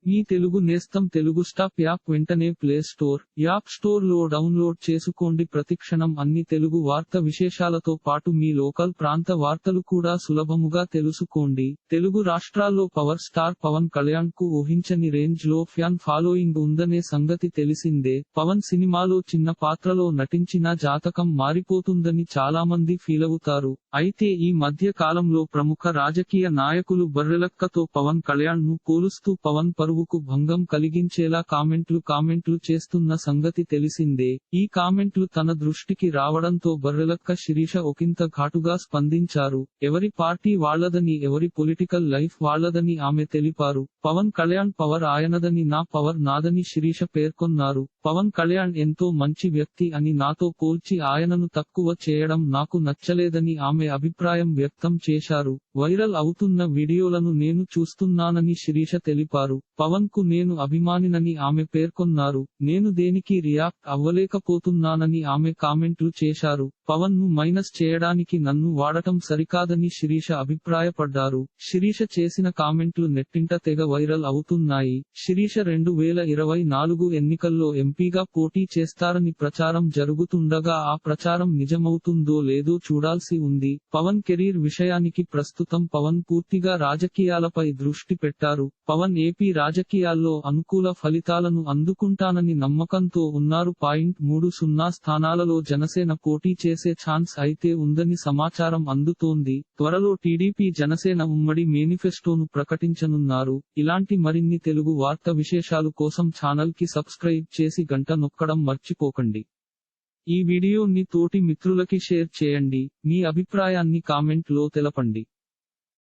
మీ తెలుగు నేస్తం Telugu stop app వెంటనే play store, app store లో డౌన్లోడ్ చేసుకోండి. ప్రతిక్షణం అన్ని తెలుగు వార్త విశేషాలతో పాటు మీ లోకల్ ప్రాంత వార్తలు కూడా సులభముగా తెలుసుకోండి. తెలుగు రాష్ట్రాల్లో పవర్ స్టార్ పవన్ కళ్యాణ్ కు ఊహించని రేంజ్ లో ఫ్యాన్ ఫాలోయింగ్ ఉందనే సంగతి తెలిసిందే. పవన్ సినిమాలో చిన్న పాత్రలో నటించినా జాతకం మారిపోతుందని చాలామంది ఫీలవుతారు. అయితే ఈ మధ్య కాలంలో ప్రముఖ రాజకీయ నాయకులు బర్రెలక్కతో పవన్ కళ్యాణ్ ను పోలుస్తూ పవన్ పరువుకు భంగం కలిగించేలా కామెంట్లు చేస్తున్న సంగతి తెలిసిందే. ఈ కామెంట్లు తన దృష్టికి రావడంతో బర్రెలక్క శిరీష ఒకంత ఘాటుగా స్పందించారు. ఎవరి పార్టీ వాళ్లదని, ఎవరి పొలిటికల్ లైఫ్ వాళ్లదని ఆమె తెలిపారు. పవన్ కళ్యాణ్ పవర్ ఆయనదని, నా పవర్ నాదని శిరీష పేర్కొన్నారు. పవన్ కళ్యాణ్ ఎంతో మంచి వ్యక్తి అని నాతో పోల్చి ఆయనను తక్కువ చేయడం నాకు నచ్చలేదని ఆమె అభిప్రాయం వ్యక్తం చేశారు. వైరల్ అవుతున్న వీడియోలను నేను చూస్తున్నానని శిరీష తెలిపారు. పవన్ కు నేను అభిమానినని ఆమె పేర్కొన్నారు. నేను దేనికి రియాక్ట్ అవ్వలేకపోతున్నానని ఆమె కామెంట్లు చేశారు. పవన్ ను మైనస్ చేయడానికి నన్ను వాడటం సరికాదని శిరీష అభిప్రాయపడ్డారు. శిరీష చేసిన కామెంట్లు నెట్టింట తెగ వైరల్ అవుతున్నాయి. శిరీష 2024 ఎన్నికల్లో ఎంపీగా పోటీ చేస్తారని ప్రచారం జరుగుతుండగా ఆ ప్రచారం నిజమవుతుందో లేదో చూడాల్సి ఉంది. పవన్ కెరీర్ విషయానికి ప్రస్తుతం పవన్ పూర్తిగా రాజకీయాలపై దృష్టి పెట్టారు. పవన్ ఏపీ రాజకీయాల్లో అనుకూల ఫలితాలను అందుకుంటానని నమ్మకంతో ఉన్నారు. 30 స్థానాలలో జనసేన పోటీ చేసే ఛాన్స్ అయితే ఉందని సమాచారం అందుతోంది. త్వరలో టీడీపీ జనసేన ఉమ్మడి మేనిఫెస్టోను ప్రకటించనున్నారు. ఇలాంటి మరిన్ని తెలుగు వార్త విశేషాలు కోసం ఛానల్ కి సబ్స్క్రైబ్ చేసి గంట నొక్కడం మర్చిపోకండి. ఈ వీడియోని తోటి మిత్రులకి షేర్ చేయండి. మీ అభిప్రాయాన్ని కామెంట్ లో తెలపండి.